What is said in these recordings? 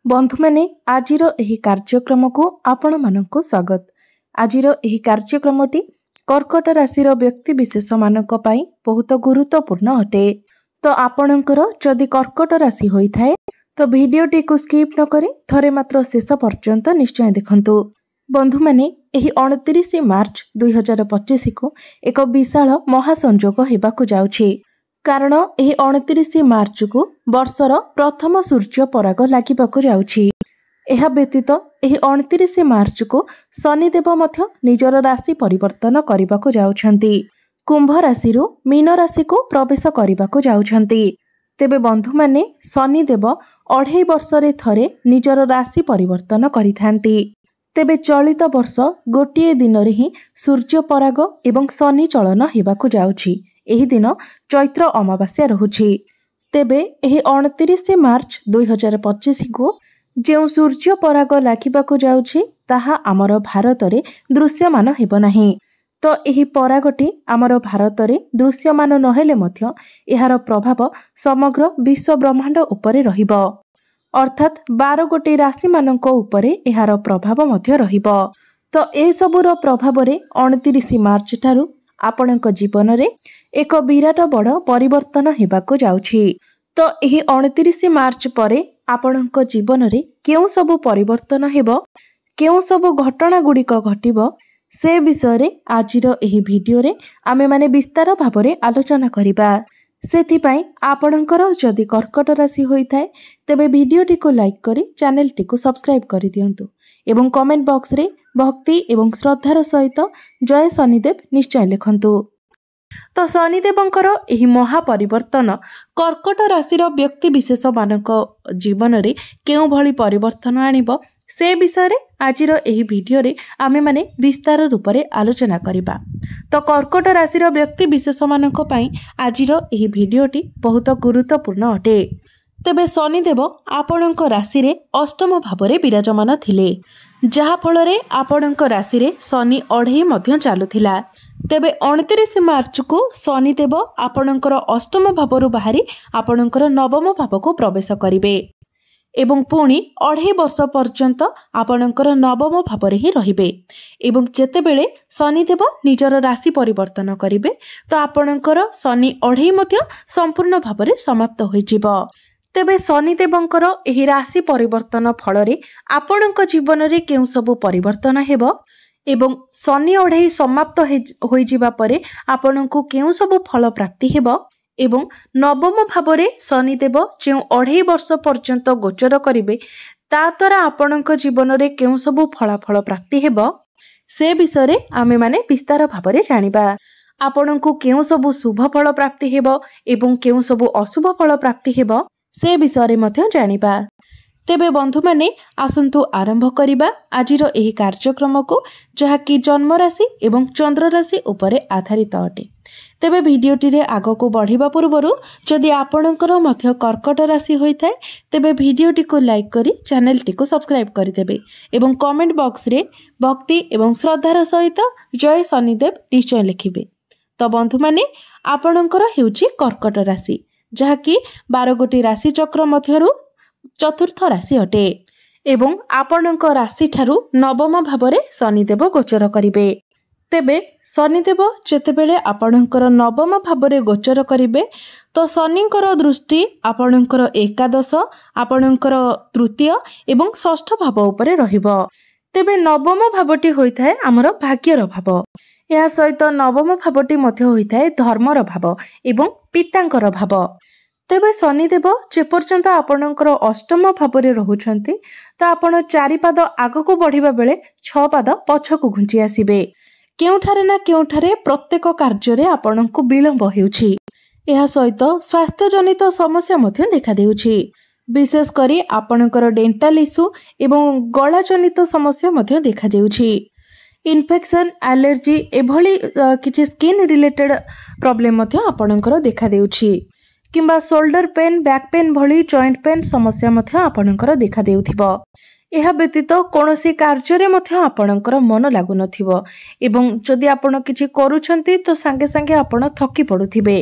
बंधु मैंने आजिर एही कार्यक्रम को आपण मानक स्वागत। आजिर एही कार्यक्रमटी कर्कट राशि व्यक्ति विशेष मानक पई बहुत गुरुत्वपूर्ण अटे। तो आपणकर जदि कर्कट राशि होइथाय तो वीडियोटी को स्किप न करी थरे मात्र शेष पर्यंत निश्चय देखंतु। बंधु मैंने एही 29 मार्च 2025 को एक विशाल महासंयोग हेबाकु जाउछि। कारण एही 29 मार्च को वर्षर प्रथम सूर्य पराग लागिबाकु जाउछि। एहा व्यतीत एही 29 मार्च को शनिदेव मध्य निजर राशि परिवर्तन करिबाकु जाउछंती। कुंभ राशि रु मीन राशि को प्रवेश करिबाकु जाउछंती। तेबे बंधु माने शनिदेव 2.5 वर्षरे थरे निजर राशि परिवर्तन करिथांती। तेबे चलित वर्ष गोटिए दिन रे ही सूर्य पराग एवं शनि चलन हेबाकु जाउछि। एही दिन चैत्र अमावास्या रहुछि। तेबे एही 29 मार्च 2025 को जेउ सूर्य पराग लागिबाकु जाउछि ताहा आमर भारत रे दृश्यमान हेबो नाही। तो एही परागटी आमर भारत रे दृश्यमान नहेले मध्य एहार प्रभाव समग्र विश्व ब्रह्मांड उपरे रहिबो। अर्थात 12 गोटी राशि मानक उपरे एहार प्रभाव मध्य रहिबो। तो ए सबुर प्रभाव रे 29 मार्च ठारू आपणक जीवन रे एक विराट बड़ परिवर्तन हेबाकु जाउछि। तो एही 29 मार्च परे आपणक जीवन रे केउ सबु परिवर्तन हेबो, केउ सबु घटना गुड़िक घटिबो से विषय रे आजिर एही वीडियो रे आमे माने विस्तार भाबरे आलोचना करिबा। सेथिपाई आपणकर जदि कर्कट राशि होइथाय तेबे वीडियोटी को लाइक करी चैनल टी को सब्सक्राइब करि दियंतु एवं कमेंट बॉक्स रे भक्ति एवं श्रद्धार सहित जय शनिदेव निश्चय लिखंतु। तो शनिदेवंकर एही महापरिवर्तन कर्कट राशि व्यक्ति विशेष मानक जीवन रे केउ भली परिवर्तन आनिबो से विषय रे आजिर एही वीडियो रे आमे माने विस्तार रूप रे आलोचना करिबा। तो कर्कट राशि व्यक्ति विशेष मानक पई आजिर एही वीडियोटी बहुत गुरुत्वपूर्ण अटे। तेबे शनिदेव आपणक राशि रे अष्टम भाव रे विराजमान थिले, जहा फल रे आपणक राशि रे शनि 2.5 मध्य चालुथिला। तेबे 29 मार्च को शनिदेव आपणकर अष्टम भावरु बाहरी आपणकर नवम भाव को प्रवेश करिवे एवं पुणी 2.5 वर्ष पर्यंत आपणकर नवम भाव रे ही रहिबे। एवं जेतेबेले शनिदेव निजर राशि परिवर्तन करिवे तो आपणकर शनि 2.5 मध्य संपूर्ण भाव रे समाप्त होइजिबो। तेबे शनिदेवंकर एही राशि परिवर्तन फल रे आपणक जीवन रे केउ सबु परिवर्तन हेबो एवं शनि 2.5 समाप्त होइजिबा परे आपणको केउ सबु फल प्राप्ति हेबो एवं नवम भाव रे शनिदेव जेउ 2.5 वर्ष पर्यंत गोचर करिवे ता द्वारा आपणक जीवन रे केउ सबु फलाफल प्राप्ति हेबो से विषय रे आमे माने विस्तार भाव रे जानिबा। आपणको केउ सबु शुभ फल प्राप्ति हेबो एवं केउ सबु अशुभ फल प्राप्ति हेबो से विषय रे मध्य जानिबा। तेबे बंधु माने आसंतु आरंभ करिबा आजिर एही कार्यक्रम को जहा कि जन्म राशि एवं चंद्र राशि उपरे आधारित अटे। तेबे वीडियोटी रे आगो को बढ़िबा पूर्वरु जदि आपणकर मध्य कर्कट राशि होइथाय तेबे वीडियोटी को लाइक करी चैनल टी को सब्सक्राइब करि देबे एवं कमेंट बॉक्स रे भक्ति एवं श्रद्धार सहित जय शनिदेव निश्चय लिखिबे। तो बंधु माने आपणकर हेउची कर्कट राशि, जहा कि 12 गोटी राशि चक्र मध्यरु चतुर्थ राशि अटे एवं आपणक राशि ठारू नवम भाव रे शनिदेव गोचर करिवे। तेबे शनिदेव जेतेबेले आपणकर नवम भाव रे गोचर करिवे तो शनिकर दृष्टि आपणकर एकादश, आपणकर तृतीय एवं षष्ठ भाव उपरे रहिबो। तेबे नवम भावटी होइथाय हमर भाग्यर भाव। या सहित नवम भावटी मध्य होइथाय धर्मर भाव एवं पितांकर भाव। तेबे शनिदेव जेपर्यंत आपणकर अष्टम भाव रे रहुछंती तो आपण 4 पाद आगको बढ़िबा बेले 6 पाद पछकु घुंची आसीबे। केउठारे ना केउठारे प्रत्येक कार्य रे आपणको विलंब हेउछि। एहा सहित स्वास्थ्य जनित समस्या मध्य देखा देउछि। विशेष करी आपणकर डेंटल इश्यू एवं गला जनित समस्या मध्य देखा देउछि। इन्फेक्शन, एलर्जी एभली किछि स्किन रिलेटेड प्रॉब्लम मध्य आपणकर देखा देउछि किंबा शोल्डर पेन, बैक पेन भली जॉइंट पेन समस्या मध्य आपणकर देखा देउथिबो। एहा व्यतीत कोनोसी कार्य रे मध्य आपणकर मन लागु नथिबो एवं जदि आपण किछि करूछंती तो संगे संगे आपण थकी पडुथिबे।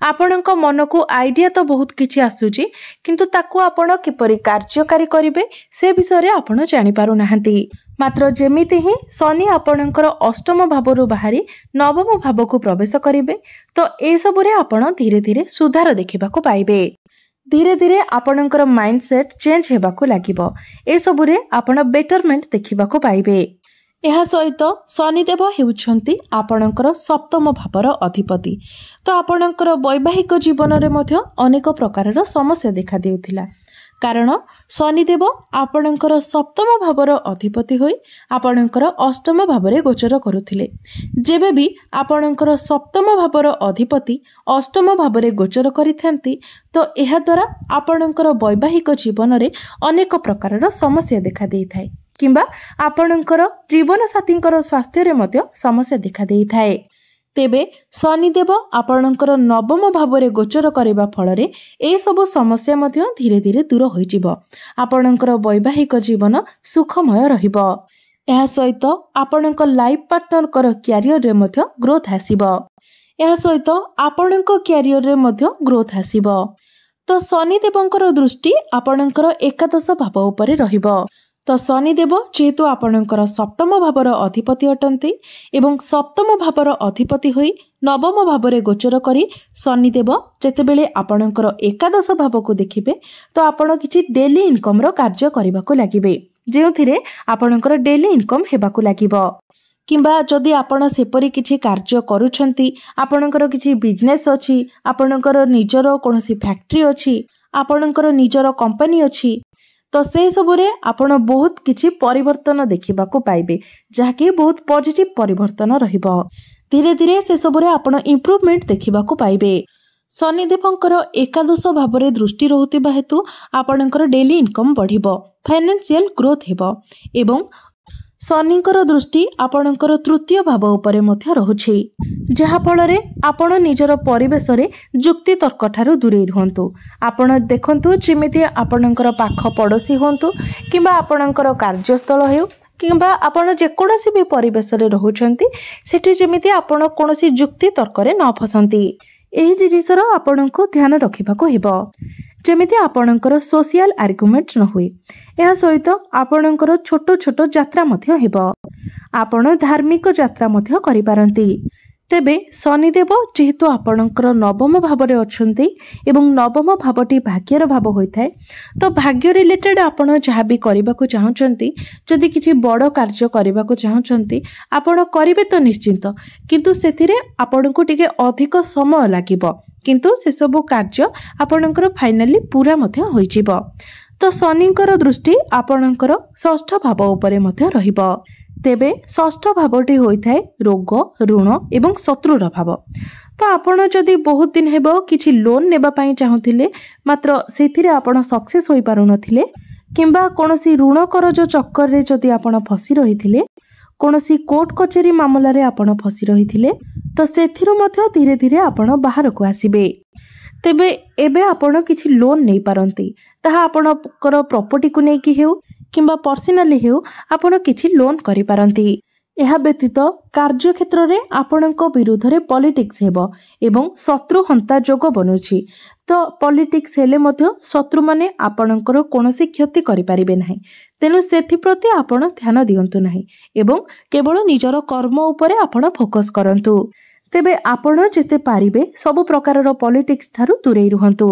ଆପଣଙ୍କ ମନକୁ ଆଇडिଆ ତ ବହୁତ କିଛି ଆସୁଛି, କିନ୍ତୁ ତାକୁ ଆପଣ କିପରି କାର୍ଯ୍ୟକାରୀ କରିବେ ସେ ବିଷୟରେ ଆପଣ ଜାଣିପାରୁନାହାନ୍ତି। ମାତ୍ର ଯେମିତି ହିଁ ଶନି ଆପଣଙ୍କର ଅଷ୍ଟମ ଭାବରୁ ବାହାରି ନବମ ଭାବକୁ ପ୍ରବେଶ କରିବେ, ତ ଏସବୁରେ ଆପଣ ଧୀରେ ଧୀରେ ସୁଧାର ଦେଖିବାକୁ ପାଇବେ। ଧୀରେ ଧୀରେ ଆପଣଙ୍କର ମାଇଣ୍ଡ ସେଟ୍ ଚେଞ୍ଜ ହେବାକୁ ଲାଗିବ। ଏସବୁରେ ଆପଣ ବେଟରମେଣ୍ଟ ଦେଖିବାକୁ ପାଇବେ। ଏହା ସହିତ ଶନିଦେବ ହେଉଛନ୍ତି ଆପଣଙ୍କର ସପ୍ତମ ଭାବର ଅଧିପତି। ତ ଆପଣଙ୍କର ବୈବାହିକ ଜୀବନରେ ମଧ୍ୟ ଅନେକ ପ୍ରକାରର ସମସ୍ୟା ଦେଖାଦେଉଥିଲା, କାରଣ ଶନିଦେବ ଆପଣଙ୍କର ସପ୍ତମ ଭାବର ଅଧିପତି ହୋଇ ଆପଣଙ୍କର ଅଷ୍ଟମ ଭାବରେ ଗୋଚର କରୁଥିଲେ। ଯେବେ ବି ଆପଣଙ୍କର ସପ୍ତମ ଭାବର ଅଧିପତି ଅଷ୍ଟମ ଭାବରେ ଗୋଚର କରିଥାନ୍ତି, ତ ଏହାଦ୍ୱାରା ଆପଣଙ୍କର ବୈବାହିକ ଜୀବନରେ ଅନେକ ପ୍ରକାରର ସମସ୍ୟା ଦେଖାଦେଇଥାଏ, କିମ୍ବା ଆପଣଙ୍କର ଜୀବନସାଥୀଙ୍କର ସ୍ୱାସ୍ଥ୍ୟରେ ମଧ୍ୟ ସମସ୍ୟା ଦେଖାଦେଇଥାଏ। ତେବେ ଶନିଦେବ ଆପଣଙ୍କର ନବମ ଭାବରେ ଗୋଚର କରିବା ଫଳରେ ଏସବୁ ସମସ୍ୟା ମଧ୍ୟ ଧୀରେ ଧୀରେ ଦୂର ହୋଇଯିବ। ଆପଣଙ୍କର ବୈବାହିକ ଜୀବନ ସୁଖମୟ ରହିବ। ଏହା ସହିତ ଆପଣଙ୍କ ଲାଇଫ୍ ପାର୍ଟନରଙ୍କର କ୍ୟାରିୟରରେ ମଧ୍ୟ ଗ୍ରୋଥ ଆସିବ। ଏହା ସହିତ ଆପଣଙ୍କ କ୍ୟାରିୟରରେ ମଧ୍ୟ ଗ୍ରୋଥ ଆସିବ। ତ ଶନିଦେବଙ୍କର ଦୃଷ୍ଟି ଆପଣଙ୍କର ଏକାଦଶ ଭାବ ଉପରେ ରହିବ। ତ ଶନିଦେବ ଯେହେତୁ ଆପଣଙ୍କର ସପ୍ତମ ଭାବର ଅଧିପତି ଅଟନ୍ତି ଏବଂ ସପ୍ତମ ଭାବର ଅଧିପତି ହୋଇ ନବମ ଭାବରେ ଗୋଚର କରି ଶନିଦେବ ଯେତେବେଳେ ଆପଣଙ୍କର ଏକାଦଶ ଭାବକୁ ଦେଖିବେ, ତ ଆପଣ କିଛି ଡେଲି ଇନକମ୍ର କାର୍ଯ୍ୟ କରିବାକୁ ଲାଗିବେ, ଯେଉଁଥିରେ ଆପଣଙ୍କର ଡେଲି ଇନକମ୍ ହେବାକୁ ଲାଗିବ। କିମ୍ବା ଯଦି ଆପଣ ସେପରି କିଛି କାର୍ଯ୍ୟ କରୁଛନ୍ତି, ଆପଣଙ୍କର କିଛି ବିଜନେସ୍ ଅଛି, ଆପଣଙ୍କର ନିଜର କୌଣସି ଫ୍ୟାକ୍ଟ୍ରି ଅଛି, ଆପଣଙ୍କର ନିଜର କମ୍ପାନୀ ଅଛି, ତ ସେସବୁରେ ଆପଣ ବହୁତ କିଛି ପରିବର୍ତ୍ତନ ଦେଖିବାକୁ ପାଇବେ, ଯାହାକି ବହୁତ ପଜିଟିଭ ପରିବର୍ତ୍ତନ ରହିବ। ଧୀରେ ଧୀରେ ସେସବୁରେ ଆପଣ ଇମ୍ପ୍ରୁଭମେଣ୍ଟ ଦେଖିବାକୁ ପାଇବେ। ଶନିଦେବଙ୍କର ଏକାଦଶ ଭାବରେ ଦୃଷ୍ଟି ରହୁଥିବା ହେତୁ ଆପଣଙ୍କର ଡେଲି ଇନକମ୍ ବଢ଼ିବ, ଫାଇନାନ୍ସିଆଲ ଗ୍ରୋଥ ହେବ ଏବଂ ଶନିଙ୍କର ଦୃଷ୍ଟି ଆପଣଙ୍କର ତୃତୀୟ ଭାବ ଉପରେ ମଧ୍ୟ ରହୁଛି, ଯାହାଫଳରେ ଆପଣ ନିଜର ପରିବେଶରେ ଯୁକ୍ତି ତର୍କଠାରୁ ଦୂରେଇ ରୁହନ୍ତୁ। ଆପଣ ଦେଖନ୍ତୁ, ଯେମିତି ଆପଣଙ୍କର ପାଖ ପଡ଼ୋଶୀ ହୁଅନ୍ତୁ କିମ୍ବା ଆପଣଙ୍କର କାର୍ଯ୍ୟସ୍ଥଳ ହେଉ କିମ୍ବା ଆପଣ ଯେକୌଣସି ବି ପରିବେଶରେ ରହୁଛନ୍ତି, ସେଠି ଯେମିତି ଆପଣ କୌଣସି ଯୁକ୍ତି ତର୍କରେ ନ ଫସନ୍ତି। ଏହି ଜିନିଷର ଆପଣଙ୍କୁ ଧ୍ୟାନ ରଖିବାକୁ ହେବ, ଯେମିତି ଆପଣଙ୍କର ସୋସିଆଲ ଆର୍ଗୁମେଣ୍ଟ ନ ହୁଏ। ଏହା ସହିତ ଆପଣଙ୍କର ଛୋଟ ଛୋଟ ଯାତ୍ରା ମଧ୍ୟ ହେବ। ଆପଣ ଧାର୍ମିକ ଯାତ୍ରା ମଧ୍ୟ କରିପାରନ୍ତି। ତେବେ ଶନିଦେବ ଯେହେତୁ ଆପଣଙ୍କର ନବମ ଭାବରେ ଅଛନ୍ତି ଏବଂ ନବମ ଭାବଟି ଭାଗ୍ୟର ଭାବ ହୋଇଥାଏ, ତ ଭାଗ୍ୟ ରିଲେଟେଡ୍ ଆପଣ ଯାହା ବି କରିବାକୁ ଚାହୁଁଛନ୍ତି, ଯଦି କିଛି ବଡ଼ କାର୍ଯ୍ୟ କରିବାକୁ ଚାହୁଁଛନ୍ତି, ଆପଣ କରିବେ ତ ନିଶ୍ଚିନ୍ତ, କିନ୍ତୁ ସେଥିରେ ଆପଣଙ୍କୁ ଟିକେ ଅଧିକ ସମୟ ଲାଗିବ, କିନ୍ତୁ ସେସବୁ କାର୍ଯ୍ୟ ଆପଣଙ୍କର ଫାଇନାଲି ପୁରା ମଧ୍ୟ ହୋଇଯିବ। ତ ଶନିଙ୍କର ଦୃଷ୍ଟି ଆପଣଙ୍କର ଷଷ୍ଠ ଭାବ ଉପରେ ମଧ୍ୟ ରହିବ। ତେବେ ଷଷ୍ଠ ଭାବଟି ହୋଇଥାଏ ରୋଗ, ଋଣ ଏବଂ ଶତ୍ରୁର ଭାବ। ତ ଆପଣ ଯଦି ବହୁତ ଦିନ ହେବ କିଛି ଲୋନ୍ ନେବା ପାଇଁ ଚାହୁଁଥିଲେ, ମାତ୍ର ସେଥିରେ ଆପଣ ସକ୍ସେସ୍ ହୋଇପାରୁନଥିଲେ, କିମ୍ବା କୌଣସି ଋଣ କରଜ ଚକ୍କରରେ ଯଦି ଆପଣ ଫସି ରହିଥିଲେ, କୌଣସି କୋର୍ଟ କଚେରୀ ମାମଲାରେ ଆପଣ ଫସି ରହିଥିଲେ, ତ ସେଥିରୁ ମଧ୍ୟ ଧୀରେ ଧୀରେ ଆପଣ ବାହାରକୁ ଆସିବେ। ତେବେ ଏବେ ଆପଣ କିଛି ଲୋନ୍ ନେଇପାରନ୍ତି, ତାହା ଆପଣଙ୍କର ପ୍ରପର୍ଟିକୁ ନେଇକି ହେଉ କିମ୍ବା ପର୍ସନାଲି ହେଉ, ଆପଣ କିଛି ଲୋନ୍ କରିପାରନ୍ତି। ଏହା ବ୍ୟତୀତ କାର୍ଯ୍ୟକ୍ଷେତ୍ରରେ ଆପଣଙ୍କ ବିରୁଦ୍ଧରେ ପଲିଟିକ୍ସ ହେବ ଏବଂ ଶତ୍ରୁ ହନ୍ତା ଯୋଗ ବନୁଛି। ତ ପଲିଟିକ୍ସ ହେଲେ ମଧ୍ୟ ଶତ୍ରୁମାନେ ଆପଣଙ୍କର କୌଣସି କ୍ଷତି କରିପାରିବେ ନାହିଁ, ତେଣୁ ସେଥିପ୍ରତି ଆପଣ ଧ୍ୟାନ ଦିଅନ୍ତୁ ନାହିଁ ଏବଂ କେବଳ ନିଜର କର୍ମ ଉପରେ ଆପଣ ଫୋକସ୍ କରନ୍ତୁ। ତେବେ ଆପଣ ଯେତେ ପାରିବେ ସବୁ ପ୍ରକାରର ପଲିଟିକ୍ସ ଠାରୁ ଦୂରେଇ ରୁହନ୍ତୁ।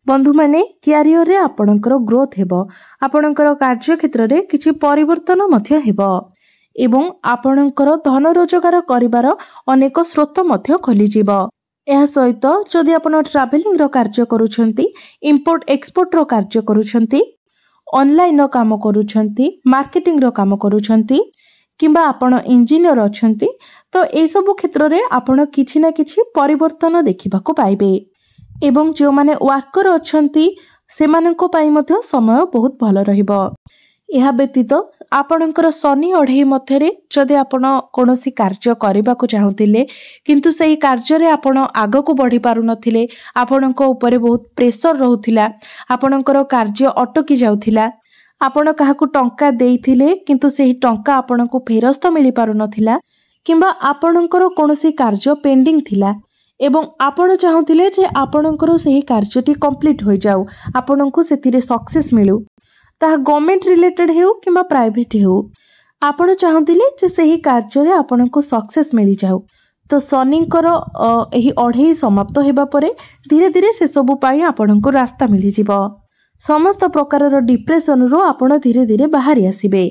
ବନ୍ଧୁମାନେ, କ୍ୟାରିୟରରେ ଆପଣଙ୍କର ଗ୍ରୋଥ ହେବ, ଆପଣଙ୍କର କାର୍ଯ୍ୟକ୍ଷେତ୍ରରେ କିଛି ପରିବର୍ତ୍ତନ ମଧ୍ୟ ହେବ ଏବଂ ଆପଣଙ୍କର ଧନ ରୋଜଗାର କରିବାର ଅନେକ ସ୍ରୋତ ମଧ୍ୟ ଖୋଲିଯିବ। ଏହା ସହିତ ଯଦି ଆପଣ ଟ୍ରାଭେଲିଂର କାର୍ଯ୍ୟ କରୁଛନ୍ତି, ଇମ୍ପୋର୍ଟ ଏକ୍ସପୋର୍ଟର କାର୍ଯ୍ୟ କରୁଛନ୍ତି, ଅନଲାଇନ୍ର କାମ କରୁଛନ୍ତି, ମାର୍କେଟିଂର କାମ କରୁଛନ୍ତି କିମ୍ବା ଆପଣ ଇଞ୍ଜିନିୟର ଅଛନ୍ତି, ତ ଏସବୁ କ୍ଷେତ୍ରରେ ଆପଣ କିଛି ନା କିଛି ପରିବର୍ତ୍ତନ ଦେଖିବାକୁ ପାଇବେ ଏବଂ ଯେଉଁମାନେ ୱାର୍କର ଅଛନ୍ତି ସେମାନଙ୍କ ପାଇଁ ମଧ୍ୟ ସମୟ ବହୁତ ଭଲ ରହିବ। ଏହା ବ୍ୟତୀତ ଆପଣଙ୍କର ଶନି ଅଢ଼େଇ ମଧ୍ୟରେ ଯଦି ଆପଣ କୌଣସି କାର୍ଯ୍ୟ କରିବାକୁ ଚାହୁଁଥିଲେ, କିନ୍ତୁ ସେହି କାର୍ଯ୍ୟରେ ଆପଣ ଆଗକୁ ବଢ଼ି ପାରୁନଥିଲେ, ଆପଣଙ୍କ ଉପରେ ବହୁତ ପ୍ରେସର ରହୁଥିଲା, ଆପଣଙ୍କର କାର୍ଯ୍ୟ ଅଟକି ଯାଉଥିଲା, ଆପଣ କାହାକୁ ଟଙ୍କା ଦେଇଥିଲେ କିନ୍ତୁ ସେହି ଟଙ୍କା ଆପଣଙ୍କୁ ଫେରସ୍ତ ମିଳିପାରୁନଥିଲା, କିମ୍ବା ଆପଣଙ୍କର କୌଣସି କାର୍ଯ୍ୟ ପେଣ୍ଡିଂ ଥିଲା, एवं आपण चाहूले जे आपणकर से कार्यटी कंप्लीट हो जाऊ आपनको से सक्सेस मिलू ताहा गवर्नमेंट रिलेटेड हो कि प्राइवेट हो आपण चाहूले जे से कार्य आपनको सक्सेस मिल जाऊ तो शनिकर यही अढ़ई समाप्त होगा पर धीरे धीरे से सबू आपको रास्ता मिल जाव समस्त प्रकार डिप्रेशन रु आपण धीरे धीरे बाहरी आसबे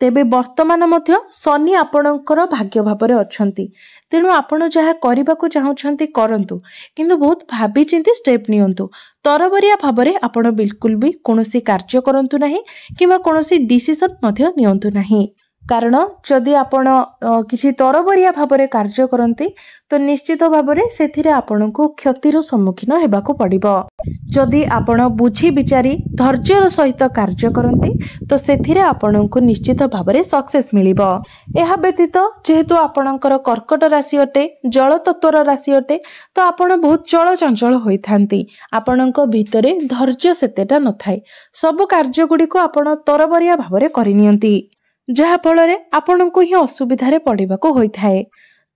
तेबे वर्तमान मध्य शनि आपणकर भाग्य भाव अच्छी तेणु आपण जहाँ करने को चाहते करंतु किंतु बहुत भाभी चिंती स्टेप नियंतु तरबरिया भाव में आपण बिल्कुल भी कौनसी कार्य करंतु नहीं किंबा कौनसी डिसीजन मध्य नियंतु नहीं कारण जदि आपण किसी तरबरिया भाव में कार्य करती तो निश्चित भाव में से आपण को क्षतिर सम्मुखीन होगाकू पड़िबो जदि आपण बुझी विचारी धैर्यर सहित कार्य करती तो से आपण को निश्चित भाव में सक्सेस मिलिबो। एहा व्यतीत जेहेतु आपणकर कर्कट राशि अटे जल तत्वर राशि अटे तो आपण बहुत चलचंचल होइथांती आपणक भितरे धैर्य सेतेटा नथाय सब कार्य गुड़िक आपण तरबरिया भाव में करनियंती जहा फल आपण को ही असुविधा पड़वा होइथाए।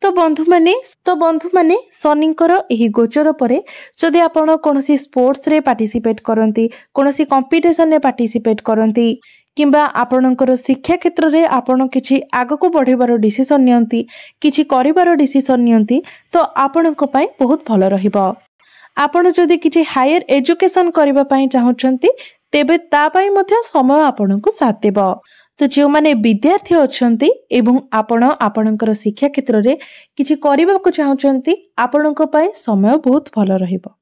तो बंधु माने शनिकर एही गोचर परे जदि आपण कोनोसी स्पोर्ट्स रे पार्टिसिपेट करंती कोनोसी कंपटीशन रे पार्टिसिपेट करंती किंबा आपणकर शिक्षा क्षेत्र रे आपण किछि आगको बढ़ेबार डिसीजन नियंती किछि करिबार डिसीजन नियंती तो आपणक पई बहुत भलो रहिबो। आपण जदि किछि हायर एजुकेशन करिबा पई चाहुचंती तेबे ता पई मध्ये समय आपणक साथ देबो। तो जो माने विद्यार्थी अच्छंती एवं आपणकर शिक्षा क्षेत्र रे किछि करिबा को चाहुचंती आपणक पई समय बहुत भलो रहिबो।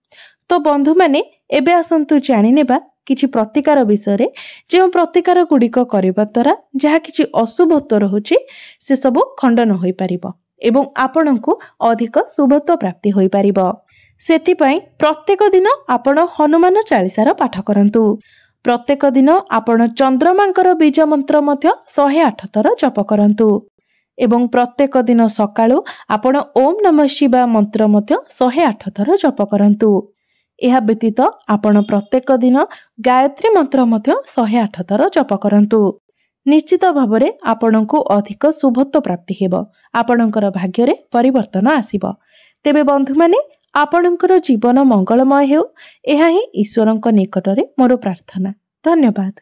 तो बंधु माने एबे आसंतु जानि नेबा किछि प्रतिकार विषय रे जे प्रतिकार गुड़िक करबा द्वारा जहा किछि अशुभत्व रहुछि से सब खंडन होई परिबो एवं आपणको अधिक शुभत्व प्राप्ति होई परिबो। सेति पई प्रत्येक दिन आपण हनुमान चालीसार पाठ करंतु प्रत्येक दिन आपण चंद्रमांकर बीज मंत्र मध्य 108 थर जप करंतु एवं प्रत्येक दिन सकाळु आपण ओम नमः शिवाय मंत्र मध्य 108 थर जप करंतु। एहा व्यतीत आपण प्रत्येक दिन गायत्री मंत्र मध्य 108 थर जप करंतु। निश्चित भाव में आपण को अधिक शुभत्व प्राप्ति हेबो आपणकर भाग्य रे परिवर्तन आसीबो। तेबे बंधु माने आपणकर जीवन मंगलमय हेउ एहा ही ईश्वरंक निकटरे मोर प्रार्थना। धन्यवाद।